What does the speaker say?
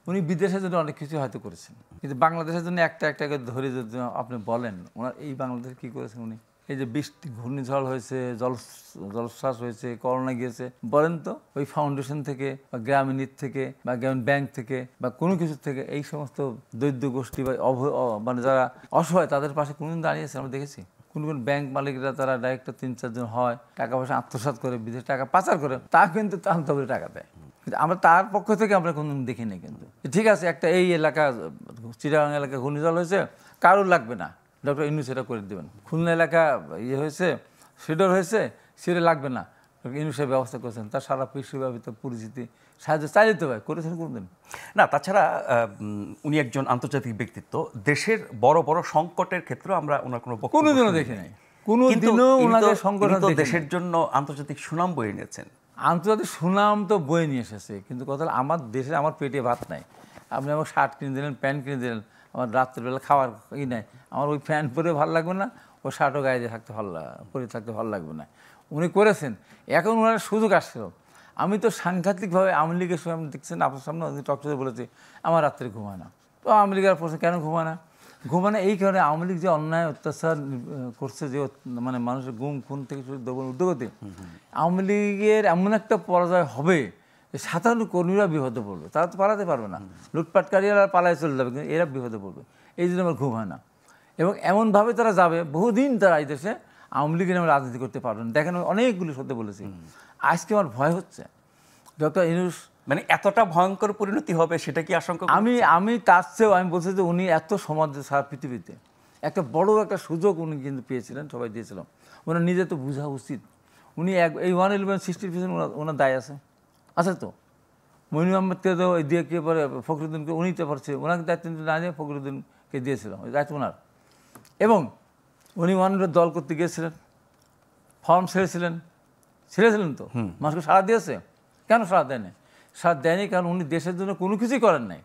উনি বিদেশের জন্য অনেক কিছু হয়তো করেছেন, কিন্তু বাংলাদেশের জন্য একটা একটা করে ধরে যদি আপনি বলেন ওনার এই বাংলাদেশে কী করেছেন উনি। এই যে বৃষ্টি ঘূর্ণিঝড় হয়েছে, জলশ্বাস হয়েছে, করোনা গিয়েছে, বলেন তো ওই ফাউন্ডেশন থেকে বা গ্রামীণ ঈদ থেকে বা গ্রামীণ ব্যাংক থেকে বা কোনো কিছু থেকে এই সমস্ত দৈত্য গোষ্ঠী বা মানে যারা অসহায় তাদের পাশে কোনোদিন দাঁড়িয়েছে আমরা দেখেছি? কোন কোন ব্যাংক মালিকরা তারা ডাইরেক্টর 3-4 জন হয়, টাকা পয়সা আত্মসাৎ করে বিদেশে টাকা পাচার করে, তা কিন্তু তান্তা করে টাকা দেয়। কিন্তু আমরা তার পক্ষ থেকে আমরা কোনো দেখিনি। কিন্তু ঠিক আছে, একটা এই এলাকা চিটাগাং এলাকা ঘূর্ণিঝড় হয়েছে, কারোর লাগবে না, ডক্টর ইউনূস সেটা করে দেবেন। খুলনা এলাকা ইয়ে হয়েছে, সিডর হয়েছে, সেটা লাগবে না, ডক্টর ইউনূসের ব্যবস্থা করেছেন। তার সারা বিশ্বব্যাপী পরিচিতি সাহায্য চাইলে তো ভাই করেছেন কোনদিন না। তাছাড়া উনি একজন আন্তর্জাতিক ব্যক্তিত্ব, দেশের বড় বড় সংকটের ক্ষেত্রে আমরা ওনার কোনো কোনোদিনও দেখি নাই, কোনোদিনও ওনাকে সংকট দেশের জন্য আন্তর্জাতিক সুনাম বয়ে নিয়েছেন। আন্তর্জাতিক সুনাম তো বয়ে নিয়ে এসেছে, কিন্তু কথা হলো আমার দেশে আমার পেটে ভাত নাই, আপনি আমার শার্ট কিনে দিলেন, প্যান্ট কিনে দিলেন, আমার রাত্রেবেলা খাওয়ার ই নাই, আমার ওই প্যান্ট পরে ভালো লাগবে না, ওই শার্টও গায়ে দিয়ে থাকতে পরে থাকতে ভালো লাগবে না। উনি করেছেন, এখন ওনার সুযোগ আসছিল। আমি তো সাংঘাতিকভাবে আওয়ামী লীগের সময় আপনি দেখছেন, আপনার সামনে টকশোতে বলেছি আমার রাত্রে ঘুমায় না। তো আওয়ামী লীগের প্রশ্ন কেন ঘুমায় না? ঘুমায় না এই কারণে আওয়ামী লীগ যে অন্যায় অত্যাচার করছে, যে মানে মানুষের গুম খুন থেকে শুরু দমন উদ্যোগতে, আওয়ামী লীগের এমন একটা পরাজয় হবে যে সাধারণ কর্মীরা বিপদে পড়বে, তারা তো পালাতে পারবে না, লুটপাটকারীরা পালায় চলে যাবে, কিন্তু এরা বিপদে পড়বে। এই জন্য আমার ঘুম হয় না। এবং এমনভাবে তারা যাবে, বহুদিন তারা এই দেশে আওয়ামী লীগের নামে রাজনীতি করতে পারবেন। দেখেন অনেকগুলি সত্যি বলেছি, আজকে আমার ভয় হচ্ছে ডক্টর ইউনূস মানে এতটা ভয়ঙ্কর পরিণতি হবে সেটা কি আশঙ্কা? আমি তার চেয়েও আমি বলছি যে উনি এত সমাজ সারা পৃথিবীতে একটা বড় একটা সুযোগ উনি কিন্তু পেয়েছিলেন, সবাই দিয়েছিলাম, ওনার নিজে তো বোঝা উচিত। উনি এই 111 60 পিছনে ওনার দায় আছে তো। মইনুল আহমেদকে তো দিয়ে কে পরে ফখরুদ্দিনকে উনি তো পারছে, ওনাকে দায়িত্ব না দিয়ে ফখরুদ্দিনকে দিয়েছিল, ওই দায়িত্ব ওনার। এবং উনি 111 দল করতে গিয়েছিলেন, ফর্ম ছেড়েছিলেন তো, মানুষকে সাড়া দিয়েছে। কেন সাড়া দেয়নি? সাড়া দেয়নি কারণ উনি দেশের জন্য কোনো কিছুই করেন নাই।